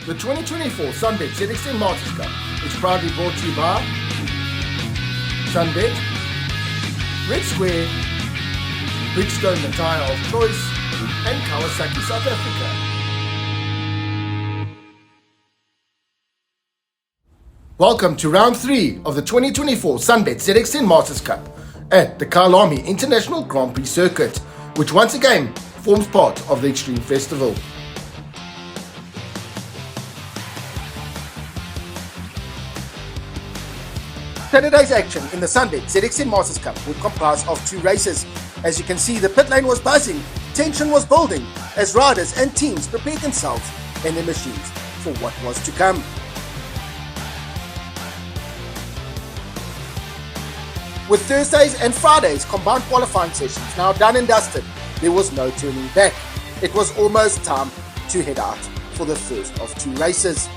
The 2024 SunBet ZX10 Masters Cup is proudly brought to you by SunBet, Red Square, Bridgestone the Tyre of Choice, and Kyalami, South Africa. Welcome to round 3 of the 2024 SunBet ZX10 Masters Cup at the Kyalami International Grand Prix Circuit, which once again forms part of the Extreme Festival. Saturday's action in the SunBet ZX10 Masters Cup would comprise of 2 races. As you can see, the pit lane was buzzing, tension was building as riders and teams prepared themselves and their machines for what was to come. With Thursdays and Fridays combined qualifying sessions now done and dusted, there was no turning back. It was almost time to head out for the first of 2 races.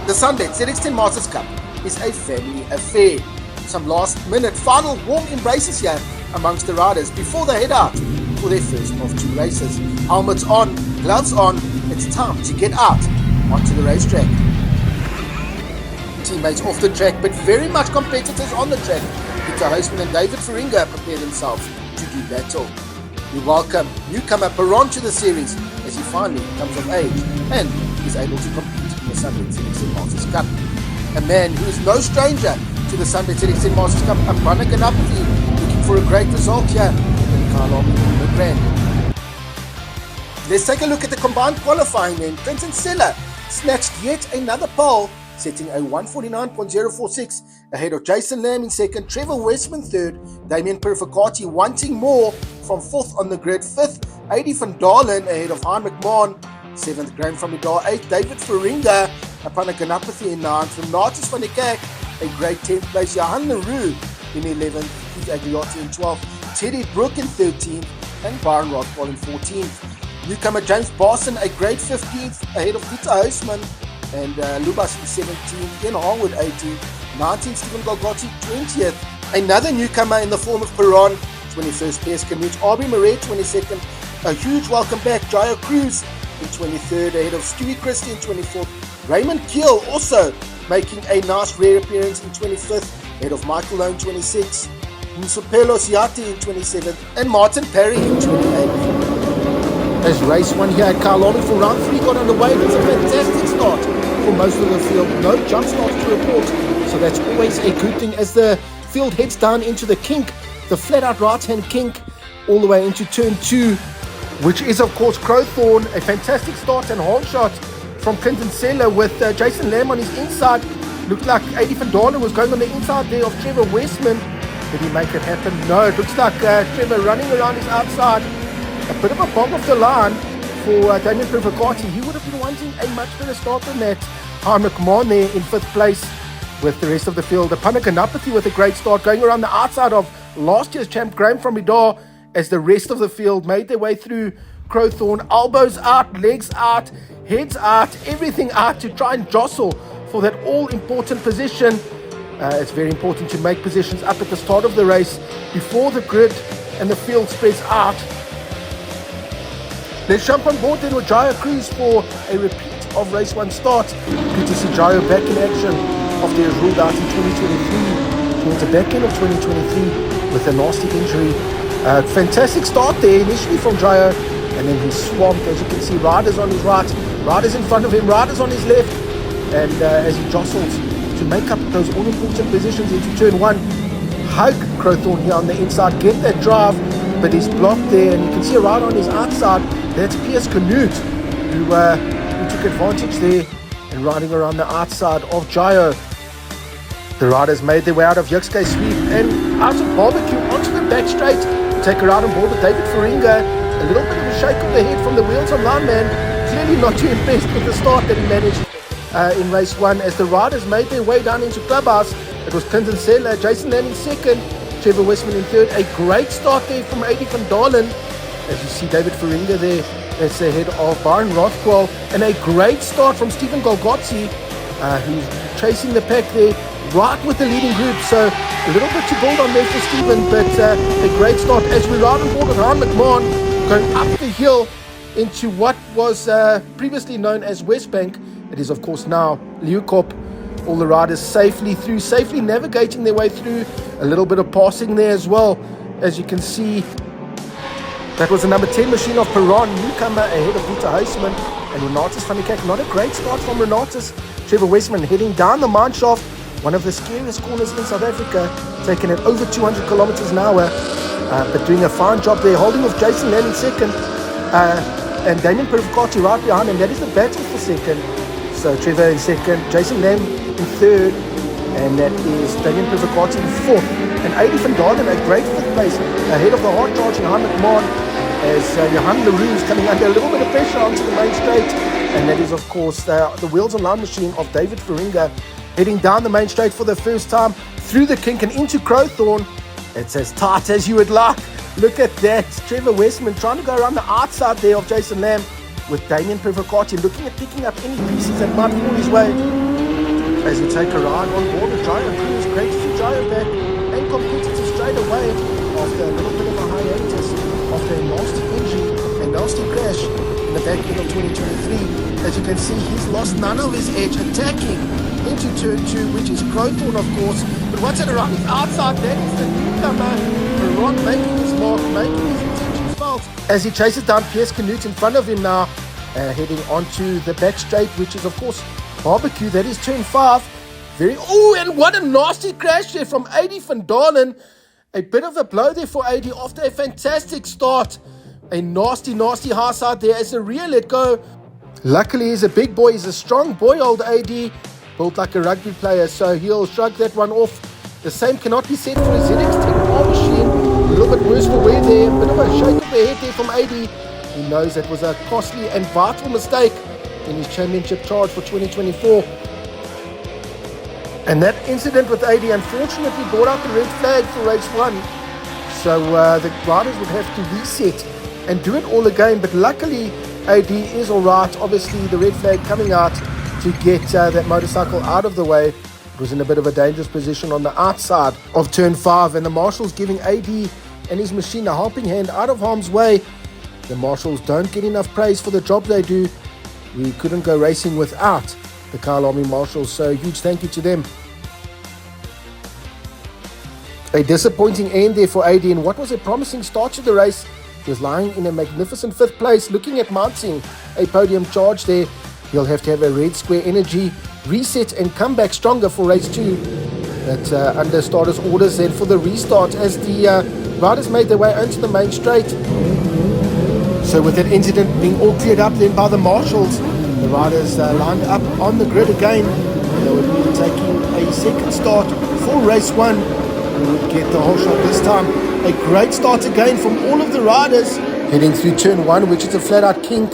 The SunBet ZX10 Masters Cup is a family affair. Some last-minute final warm embraces here amongst the riders before they head out for their first of 2 races. Helmets on, gloves on, it's time to get out onto the racetrack. Teammates off the track, but very much competitors on the track. Peter Huisman and David Feringa prepare themselves to do battle. We welcome newcomer Perron to the series as he finally comes of age and is able to compete in the SunBet ZX10 Masters Cup. A man who is no stranger to the SunBet ZX10 Masters Cup, Kyalami, looking for a great result here in the Kyalami Grand. Let's take a look at the combined qualifying then. Quinton Sella snatched yet another pole, setting a 149.046 ahead of Jason Lamb in second, Trevor Westman third, Damien Perfecati wanting more from fourth on the grid, fifth, Adi van Dalen ahead of Han McMahon, seventh, Graham van der Daar, eighth, David Feringa, Kyalami in ninth, Renatus van der Kerk, a great 10th place, Johan Leroux in 11th, Keith Agliotti in 12th, Teddy Brook in 13th, and Byron Rothwell in 14th. Newcomer James Barson, a great 15th ahead of Peter Huisman, and Lubas in 17th, Ian Harwood 18th, 19th, Stephen Golgotti 20th, another newcomer in the form of Perron, 21st, PS Canute, Arby Murray 22nd, a huge welcome back, Jairo Cruz in 23rd, ahead of Stewie Christie in 24th, Raymond Keel also making a nice rare appearance in 25th, ahead of Michael Lone 26th, Nsopelo Siati in 27th, and Martin Perry in 28th. As race 1 here at Kyalami for round 3 got underway, it's a fantastic start for most of the field. No jump starts to report, so that's always a good thing as the field heads down into the kink, the flat out right hand kink, all the way into turn 2, which is of course Crowthorne. A fantastic start and hard shot from Clinton Seller with Jason Lamb on his inside. Looked like Adi van Dalen was going on the inside there of Trevor Westman. Did he make it happen? No, it looks like Trevor running around his outside. A bit of a bomb off the line for Damien Perfecati. He would have been wanting a much better start than that. Han McMahon there in 5th place with the rest of the field. Kyalami with a great start going around the outside of last year's champ Graham van der Daar as the rest of the field made their way through Crowthorne. Elbows out, legs out, heads out, everything out to try and jostle for that all-important position. It's very important to make positions up at the start of the race before the grid and the field spreads out. Let's jump on board then with Jairo Cruz for a repeat of race 1 start. Good to see Jairo back in action after he was ruled out in 2023, towards the back end of 2023 with a nasty injury. Fantastic start there initially from Jairo, and then he's swamped. As you can see, riders on his right, riders in front of him, riders on his left, and as he jostles to make up those all-important positions into turn 1, hug Crowthorne here on the inside, get that drive, but he's blocked there, and you can see a rider on his outside. That's Piers Canute who took advantage there and riding around the outside of Jairo. The riders made their way out of Yuxke Sweep and out of Barbecue onto the back straight to take her out on board with David Feringa. A little bit of a shake of the head from the Wheels Online man. Clearly not too impressed with the start that he managed in race 1 as the riders made their way down into Clubhouse. It was Clinton Seller, Jason Lamb in second, Trevor Westman in third. A great start there from Adi van Dalen. As you see David Feringa there, that's ahead of Byron Rothwell. And a great start from Stephen Golgotti, who's chasing the pack there, right with the leading group. So a little bit to build on there for Stephen, but a great start as we ride on board with Han McMahon going up the hill into what was previously known as West Bank. It is, of course, now Leeuwkop. All the riders safely navigating their way through. A little bit of passing there as well. As you can see, that was the number 10 machine of Perron, newcomer ahead of Peter Huisman and Renatus van der Kerk. Not a great start from Renatus. Trevor Westman heading down the mine shaft, one of the scariest corners in South Africa, taking it over 200 kilometers an hour, but doing a fine job there, holding off Jason Lamb in second, and Damien Perivacati right behind him. That is the battle for second. So Trevor in second, Jason Lamb in third, and that is Damien Perivacati in fourth, and Adi van Dalen a great fifth place ahead of the hard-charging Han McMahon, as Johan Leroux is coming under a little bit of pressure onto the main straight, and that is, of course, the wheels and line machine of David Feringa heading down the main straight for the first time through the kink and into Crowthorne. It's as tight as you would like. Look at that. Trevor Westman trying to go around the outside there of Jason Lamb, with Damien Perivacati looking at picking up any pieces that might fall his way. As we take a ride on board the Gyro crew, it's great to see Gyro back and competitive straight away after a little bit of a hiatus, after a nasty injury, a nasty crash in the back end of 2023. As you can see, he's lost none of his edge attacking into turn 2, which is Crowthorne, of course. But what's it around his outside? That is the newcomer, Perron, making his mark, making his intentions felt, as he chases down Piers Canute in front of him now, heading onto the back straight, which is, of course, Barbecue. That is turn 5. And what a nasty crash there from Adi van Dalen. A bit of a blow there for Adi after a fantastic start. A nasty high side there as the rear let go. Luckily, he's a big boy. He's a strong boy, old Adi. Built like a rugby player, so he'll shrug that one off. The same cannot be said for his ZX10 machine. A little bit worse for wear there. A bit of a shake of the head there from Adi. He knows that was a costly and vital mistake in his championship charge for 2024. And that incident with AD unfortunately brought out the red flag for race 1. So the riders would have to reset and do it all again. But luckily, AD is all right. Obviously, the red flag coming out to get that motorcycle out of the way. It was in a bit of a dangerous position on the outside of turn 5. And the marshals giving AD and his machine a helping hand out of harm's way. The marshals don't get enough praise for the job they do. We couldn't go racing without the Kyalami marshals, so huge thank you to them. A disappointing end there for AD in what was a promising start to the race. He was lying in a magnificent 5th place, looking at mounting a podium charge there. He'll have to have a red square energy, reset and come back stronger for race 2. But under starters orders then for the restart as the riders made their way onto the main straight. So with that incident being all cleared up then by the marshals, the riders lined up on the grid again. They would be taking a second start for race 1. We would get the whole shot this time. A great start again from all of the riders. Heading through turn 1, which is a flat out kink.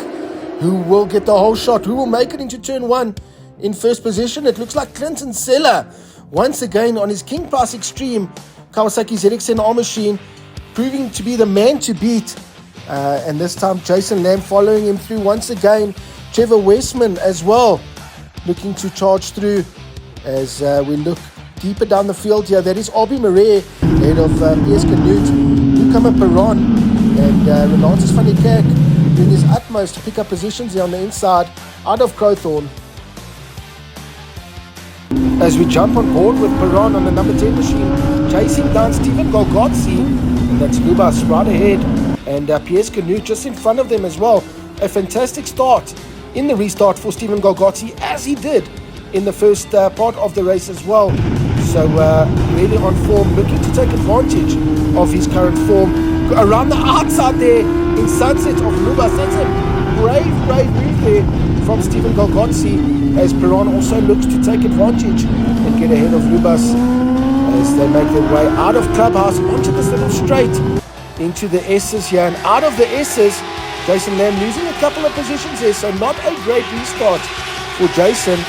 Who will get the whole shot? Who will make it into turn 1? In first position, it looks like Clinton Seller. Once again on his King Pass Extreme Kawasaki ZX10 machine, proving to be the man to beat. And this time Jason Lamb following him through once again. Trevor Westman as well, looking to charge through as we look deeper down the field here. That is Aubrey Marais, head of PS Canute, newcomer Perron, and Renatus van der Kerk doing his utmost to pick up positions here on the inside out of Crowthorne. As we jump on board with Perron on the number 10 machine, chasing down Stephen Golgotzi, and that's Lubas right ahead, and PS Canute just in front of them as well. A fantastic start in the restart for Stephen Golgotzi, as he did in the first part of the race as well. So really on form, looking to take advantage of his current form. Around the outside there in Sunset of Lubas. That's a brave move there from Stephen Golgotzi, as Perron also looks to take advantage and get ahead of Lubas as they make their way out of Clubhouse onto this little straight into the S's here. And out of the S's, Jason Lamb losing a couple of positions there, so not a great restart for Jason.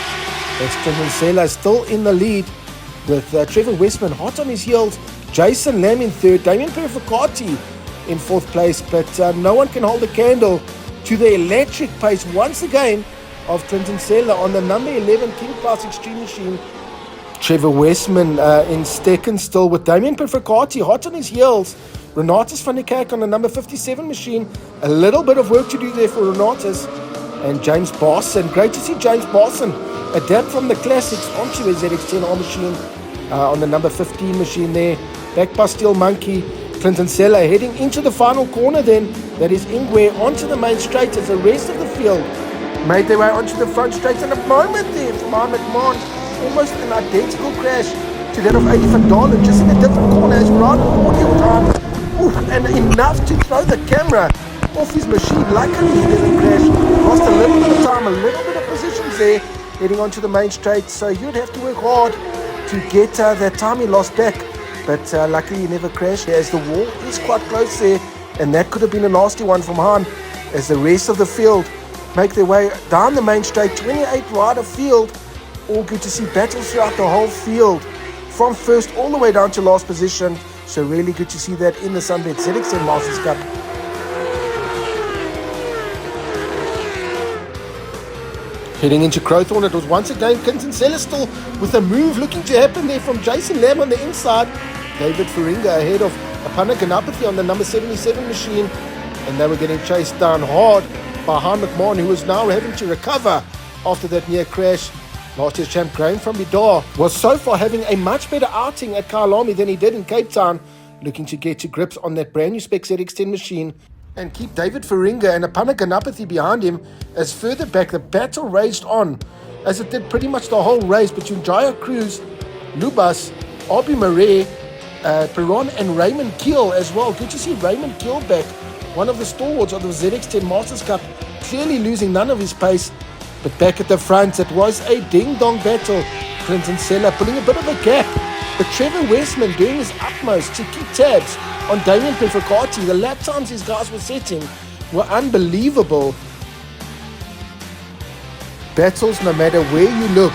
That's Clinton Seller still in the lead with Trevor Westman hot on his heels. Jason Lamb in third, Damien Perivacati in 4th place, but no one can hold a candle to the electric pace once again of Clinton Seller on the number 11 King Class Extreme machine. Trevor Westman in second still with Damien Perivacati hot on his heels. Renatus van der Kerk on the number 57 machine. A little bit of work to do there for Renatus. And James Barson. Great to see James Barson adapt from the classics onto a ZX10R machine on the number 15 machine there. Back by Steel Monkey. Clinton Sella heading into the final corner then. That is Ingwe onto the main straight as the rest of the field made their way onto the front straight. And a moment there from Mohamed Mond. Almost an identical crash to that of Eddie van Dalen, just in a different corner as we're on Podium time. Ooh, and enough to throw the camera off his machine. Luckily he didn't crash. Lost a little bit of time, a little bit of positions there, heading onto the main straight. So you'd have to work hard to get that time he lost back. But luckily he never crashed, as the wall is quite close there. And that could have been a nasty one from Han, as the rest of the field make their way down the main straight. 28 rider field. All good to see battles throughout the whole field, from first all the way down to last position. So really good to see that in the SunBet ZX10 Masters Cup. Heading into Crowthorne, it was once again Clinton Celestal with a move looking to happen there from Jason Lamb on the inside. David Faringa ahead of Apana Ganapathy on the number 77 machine. And they were getting chased down hard by Han McMahon, who was now having to recover after that near crash. Last year's champ Graham from Bidar was so far having a much better outing at Kyalami than he did in Cape Town, looking to get to grips on that brand new spec ZX10 machine and keep David Faringa and Apana Ganapathy behind him. As further back the battle raged on, as it did pretty much the whole race, between Jaya Cruz, Lubas, Abi Marais, Perron and Raymond Keel as well. Good to see Raymond Keel back, one of the stalwarts of the ZX10 Masters Cup, clearly losing none of his pace. But back at the front, it was a ding-dong battle. Clinton Sella pulling a bit of a gap, but Trevor Westman doing his utmost to keep tabs on Damien Pefricati. The lap times these guys were setting were unbelievable. Battles no matter where you look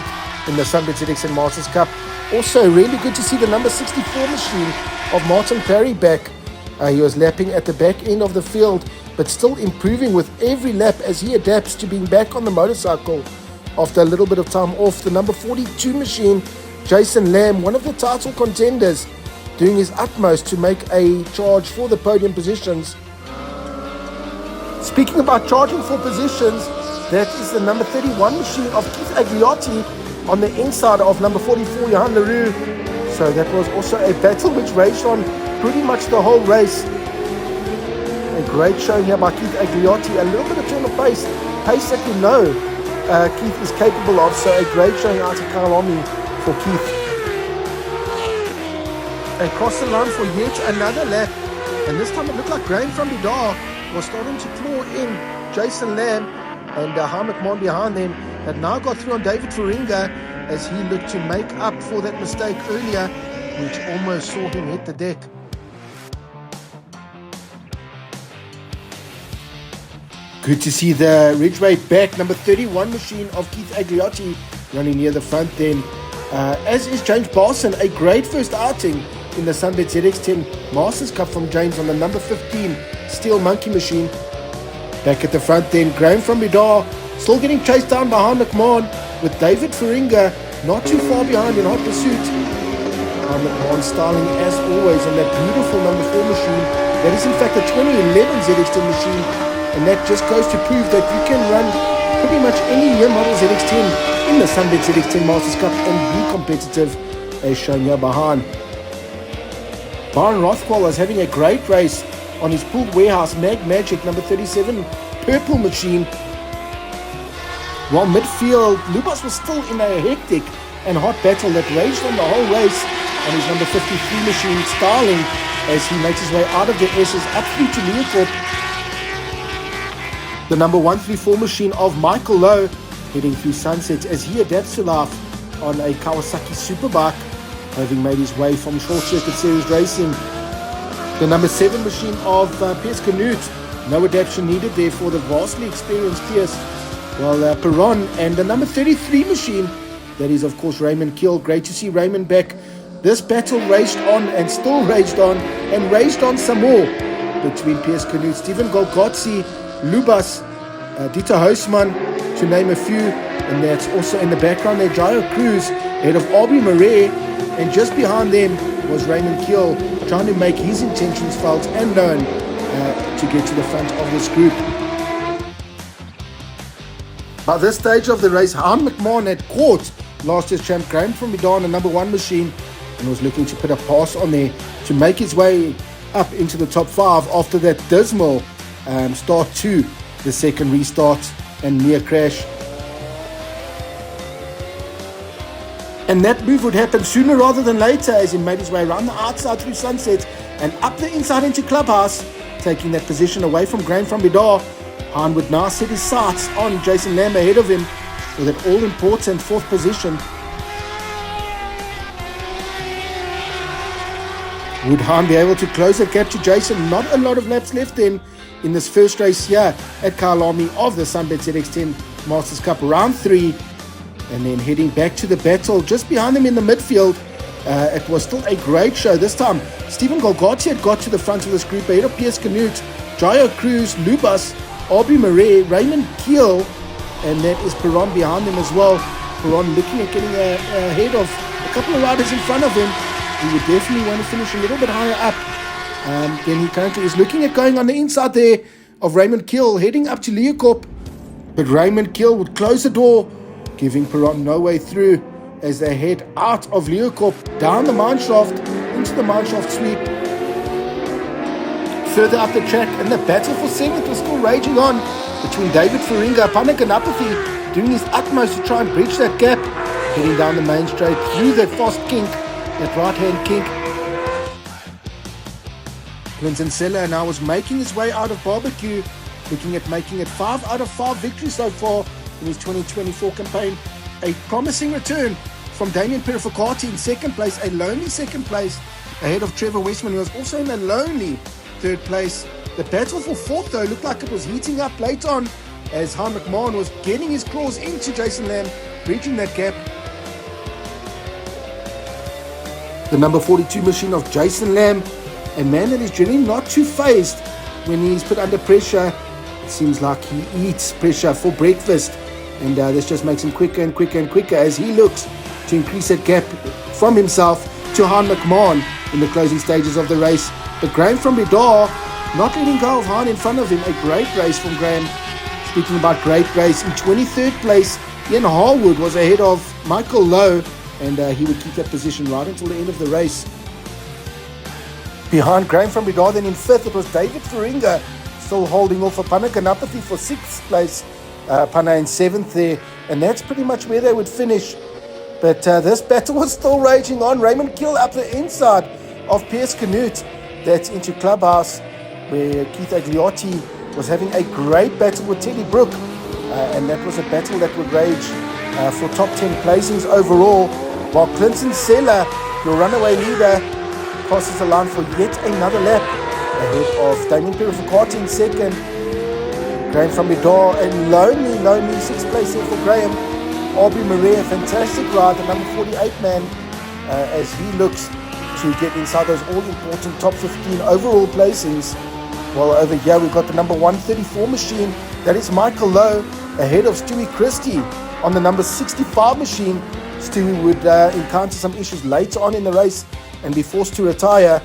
in the SunBet ZX10 Masters Cup. Also really good to see the number 64 machine of Martin Parry back. He was lapping at the back end of the field, but still improving with every lap as he adapts to being back on the motorcycle after a little bit of time off. The number 42 machine, Jason Lamb, one of the title contenders, doing his utmost to make a charge for the podium positions. Speaking about charging for positions, that is the number 31 machine of Keith Agliotti on the inside of number 44, Johan Leroux. So that was also a battle which raged on pretty much the whole race. A great showing here by Keith Agliotti. A little bit of turn of pace that we know Keith is capable of. So a great showing out of Kyalami for Keith. Across the line for yet another lap. And this time it looked like Graham from Bidar was starting to claw in Jason Lamb, and Han McMahon behind them had now got through on David Faringa as he looked to make up for that mistake earlier, which almost saw him hit the deck. Good to see the Ridgeway back, number 31 machine of Keith Agliotti running near the front then. As is James Barson, a great first outing in the SunBet ZX10 Masters Cup from James on the number 15 Steel Monkey machine. Back at the front then, Graham from Bidar still getting chased down by Han McMahon, with David Faringa not too far behind in hot pursuit. Han McMahon styling as always on that beautiful number 4 machine. That is in fact a 2011 ZX10 machine, and that just goes to prove that you can run pretty much any year model ZX10 in the SunBet ZX10 Masters Cup and be competitive, as shown here by Han. Byron Rothwell is having a great race on his pooled warehouse Mag Magic number 37 purple machine. While midfield, Lubas was still in a hectic and hot battle that raged on the whole race on his number 53 machine, Starling, as he makes his way out of the S's up through to Leopold. The number 134 machine of Michael Lowe heading through Sunset as he adapts to life on a Kawasaki Superbike, having made his way from Short Circuit Series Racing. The number 7 machine of Piers Canute, no adaptation needed there for the vastly experienced Piers. Well, Perron, and the number 33 machine, that is of course Raymond Keel. Great to see Raymond back. This battle raged on and still raged on and raged on some more between Piers Canute, Stephen Golgotzi, Lubas, Dieter Huisman, to name a few. And that's also in the background there, Jaya Cruz, head of Abi Marais, and just behind them, was Raymond Keel trying to make his intentions felt and known to get to the front of this group. By this stage of the race, Han McMahon had caught last year's champ Graham from Medan, a number 1 machine, and was looking to put a pass on there to make his way up into the top 5 after that dismal start to the second restart and near crash. And that move would happen sooner rather than later as he made his way around the outside through Sunset and up the inside into Clubhouse, taking that position away from Graham from Bidar. Han would now set his sights on Jason Lamb ahead of him for that all-important 4th position. Would Han be able to close the gap to Jason? Not a lot of laps left then in this first race here at Kyalami of the SunBet ZX10 Masters Cup, round 3. And then heading back to the battle just behind them in the midfield. It was still a great show. This time, Stephen Golgati had got to the front of this group ahead of Piers Canute, Jayo Cruz, Lubas, Aubrey Murray, Raymond Keel, and that is Perron behind him as well. Perron looking at getting ahead of a couple of riders in front of him. He would definitely want to finish a little bit higher up than he currently is. Looking at going on the inside there of Raymond Keel, heading up to Leeuwkop. But Raymond Keel would close the door, giving Perron no way through as they head out of Leeuwkop, down the mineshaft, into the mineshaft sweep. Further up the track, and the battle for 7th was still raging on between David Faringa, Panak and Apathy, doing his utmost to try and bridge that gap, heading down the main straight through that fast kink, that right-hand kink. Clinton Seller now was making his way out of Barbecue, looking at making it 5 out of 5 victories so far in his 2024 campaign. A promising return from Damien Perifacati in 2nd place, a lonely 2nd place ahead of Trevor Westman, who was also in a lonely 3rd place. The battle for 4th though looked like it was heating up late on as Han McMahon was getting his claws into Jason Lamb, bridging that gap. The number 42 machine of Jason Lamb, a man that is generally not too phased when he's put under pressure. It seems like he eats pressure for breakfast, and this just makes him quicker and quicker and quicker as he looks to increase that gap from himself to Han McMahon in the closing stages of the race. But Graham from Bidar not letting go of Han in front of him. A great race from Graham. Speaking about great race, in 23rd place, Ian Harwood was ahead of Michael Lowe, and he would keep that position right until the end of the race. Behind Graham from Bidar, then in 5th, it was David Faringa, still holding off for Panak and Apathy for 6th place. Pana in 7th there, and that's pretty much where they would finish. But this battle was still raging on. Raymond Keel up the inside of Piers Canute. That's into Clubhouse, where Keith Agliotti was having a great battle with Teddy Brook, and that was a battle that would rage for top 10 placings overall, while Clinton Seller, your runaway leader, crosses the line for yet another lap ahead of Damien Perifacati in 2nd. Graham from Bidar, a lonely 6th place here for Graham. Aubrey Maria, fantastic ride, the number 48 man, as he looks to get inside those all-important top 15 overall placings. While over here we've got the number 134 machine, that is Michael Lowe, ahead of Stewie Christie on the number 65 machine. Stewie would encounter some issues later on in the race and be forced to retire.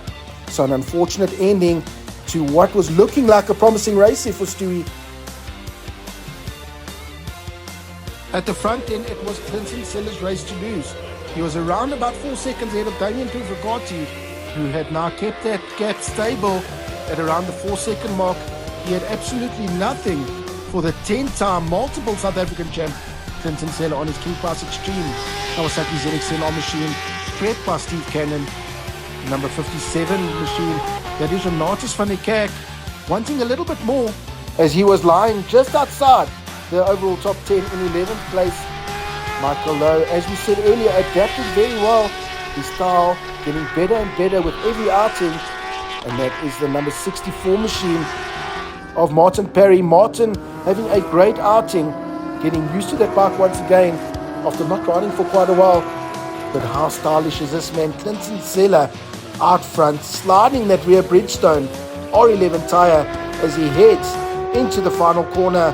So an unfortunate ending to what was looking like a promising race here for Stewie. At the front end, it was Clinton Seller's race to lose. He was around about 4 seconds ahead of Damien Perifacati, who had now kept that gap stable at around the 4-second mark. He had absolutely nothing for the 10-time multiple South African champ Clinton Seller on his King Pass Extreme Kawasaki ZX10 machine, prepped by Steve Cannon. Number 57 machine, that is Renatus van der Kerk, wanting a little bit more as he was lying just outside the overall top 10 in 11th place. Michael Lowe, as we said earlier, adapted very well. His style getting better and better with every outing, and that is the number 64 machine of Martin Parry. Martin having a great outing, getting used to that bike once again after not riding for quite a while. But how stylish is this man? Clinton Seller out front, sliding that rear Bridgestone R11 tire as he heads into the final corner.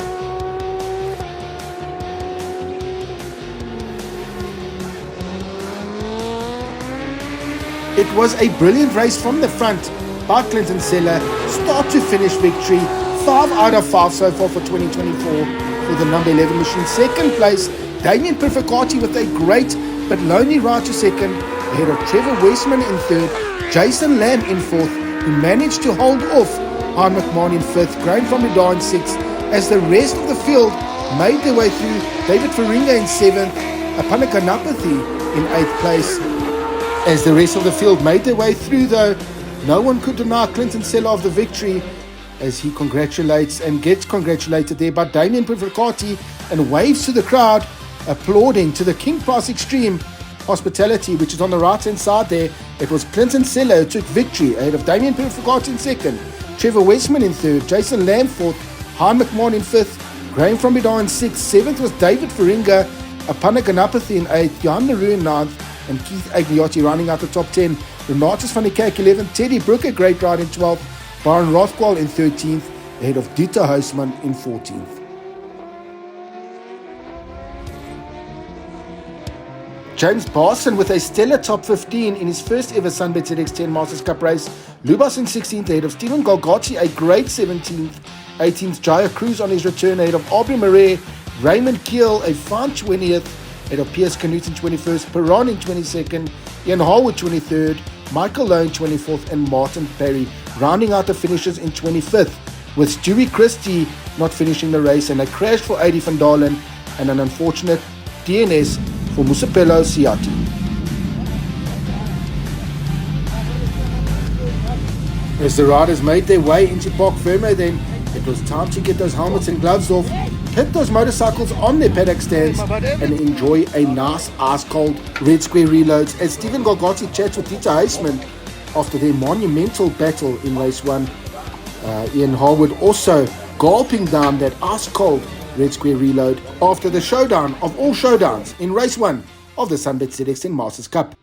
It was a brilliant race from the front by Clinton Seller. Start to finish victory. 5 out of 5 so far for 2024 for the number 11 machine. Second place, Damien Perfecati with a great but lonely ride to second, ahead of Trevor Westman in third, Jason Lamb in fourth, who managed to hold off Ian McMahon in fifth, Graham from Medar in sixth, as the rest of the field made their way through. David Faringa in seventh, Apanakanapathy in eighth place. As the rest of the field made their way through, though, no one could deny Clinton Seller of the victory, as he congratulates and gets congratulated there by Damien Perfecati and waves to the crowd, applauding to the King Price Extreme Hospitality, which is on the right-hand side there. It was Clinton Seller who took victory, ahead of Damien Perfecati in second, Trevor Westman in third, Jason Lamb fourth, Hein McMahon in fifth, Graham from Bedar in sixth, seventh was David Faringa, Apanakanapathy in eighth, Johan Leroux in ninth, and Keith Agliotti rounding out the top 10. Renatus van der Kerk 11th, Teddy Brook a great ride in 12th, Byron Rothqual in 13th, ahead of Dieter Huisman in 14th. James Barson with a stellar top 15 in his first ever SunBet ZX10 Masters Cup race. Lubas in 16th, ahead of Stephen Golgotti, a great 17th. 18th, Jaya Cruz on his return, ahead of Aubrey Murray. Raymond Keel, a fine 20th, ahead of Piers Canute in 21st. Perron in 22nd. Ian Harwood 23rd. Michael Lowe in 24th. And Martin Perry rounding out the finishers in 25th, with Stewie Christie not finishing the race, and a crash for Adi van Dalen and an unfortunate DNS for Musapelo Siati. As the riders made their way into Park Ferme, then it was time to get those helmets and gloves off, put those motorcycles on their paddock stands, and enjoy a nice ice-cold red square reloads, as Stephen Golgotti chats with Dieter Huisman after their monumental battle in race 1. Ian Harwood also gulping down that ice-cold red square reload after the showdown of all showdowns in race 1 of the SunBet ZX10 Masters Cup.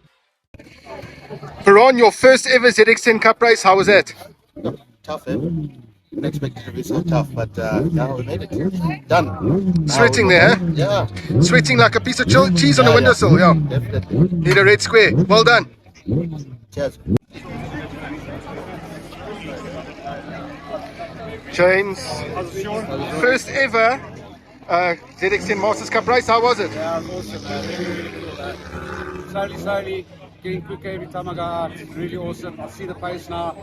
Perron, your first ever ZX10 Cup race, how was that? Tough, eh? Didn't expect it to be so tough, but yeah, we made it. Done. Sweating there, huh? Yeah. Sweating like a piece of cheese on a windowsill, yeah. Definitely. Need a red square. Well done. Cheers. James, first ever ZX10 Masters Cup race, how was it? Yeah, it was awesome. Slowly, getting quicker every time I go out. It's really awesome. I see the pace now.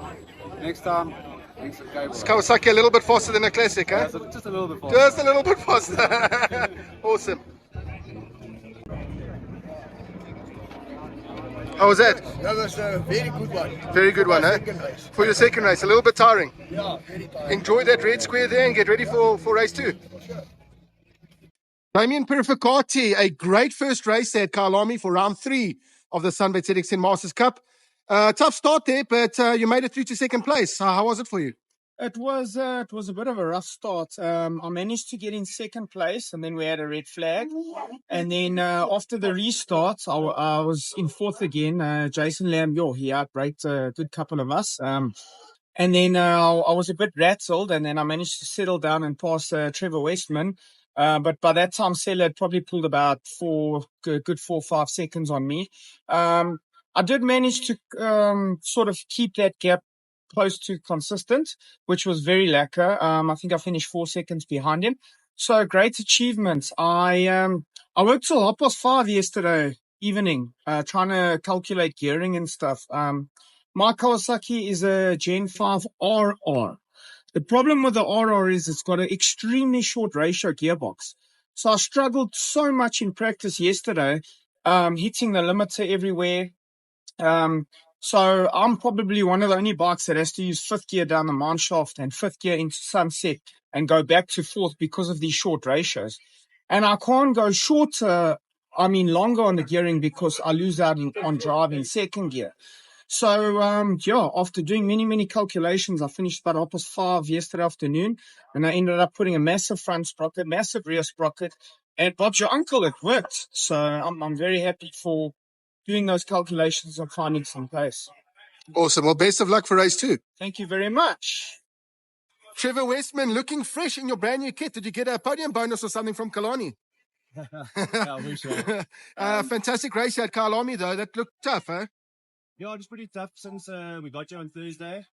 Next time, things will go well. Kawasaki a little bit faster than a classic, huh? Yeah, just a little bit faster. Just a little bit faster. Awesome. How was that? That was a very good one. Very good one, huh? Race. For your second race, a little bit tiring. Yeah, very tiring. Enjoy that red square there and get ready for race 2. Damien Perfecati, a great first race there at Kyalami for round 3 of the SunBet ZX10 Masters Cup. Tough start there, but you made it through to second place. How was it for you? It was a bit of a rough start. I managed to get in second place, and then we had a red flag. And then after the restart, I was in fourth again. Jason Lamb, he outbraked a good couple of us. And then I was a bit rattled, and then I managed to settle down and pass Trevor Westman. But by that time, Seller had probably pulled about 4 or 5 seconds on me. I did manage to sort of keep that gap close to consistent, which was very lacquer. I think I finished 4 seconds behind him. So great achievement. I worked till 5:30 yesterday evening, trying to calculate gearing and stuff. My Kawasaki is a Gen 5 RR. The problem with the RR is it's got an extremely short ratio gearbox. So I struggled so much in practice yesterday, hitting the limiter everywhere. So I'm probably one of the only bikes that has to use 5th gear down the mine shaft and 5th gear into sunset and go back to 4th because of these short ratios. And I can't go longer on the gearing because I lose out on drive in 2nd gear. So, after doing many calculations, I finished about 5:30 yesterday afternoon, and I ended up putting a massive front sprocket, massive rear sprocket, and Bob's your uncle, it worked. So I'm very happy for doing those calculations and finding some pace. Awesome. Well, best of luck for race 2. Thank you very much. Trevor Westman, looking fresh in your brand new kit. Did you get a podium bonus or something from Kyalami? Yeah, I wish so. Fantastic race at Kyalami, though. That looked tough, huh? Yeah, it was pretty tough since we got you on Thursday.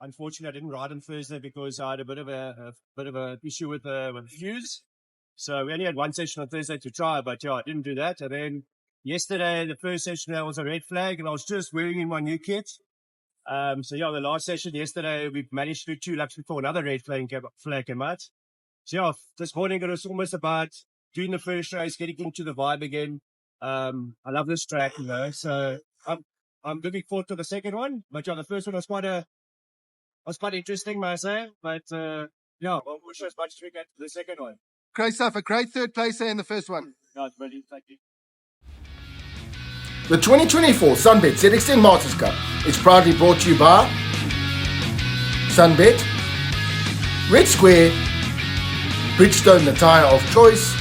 Unfortunately, I didn't ride on Thursday because I had a bit of a issue with the fuse. So we only had one session on Thursday to try, but yeah, I didn't do that. And then yesterday, the first session there was a red flag, and I was just wearing in my new kit. So yeah, the last session yesterday, we managed to do 2 laps before another red flag came out. So yeah, this morning it was almost about doing the first race, getting into the vibe again. I love this track, so I'm looking forward to the second one. But yeah, the first one was quite interesting, may I say. But yeah, we'll push as much as we can to the second one. Great stuff. A great third place there in the first one. Yeah, it's brilliant. Thank you. The 2024 SunBet ZX10 Masters Cup is proudly brought to you by SunBet, Red Square, Bridgestone, the tyre of choice,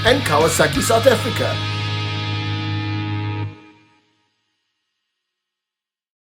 and Kawasaki South Africa.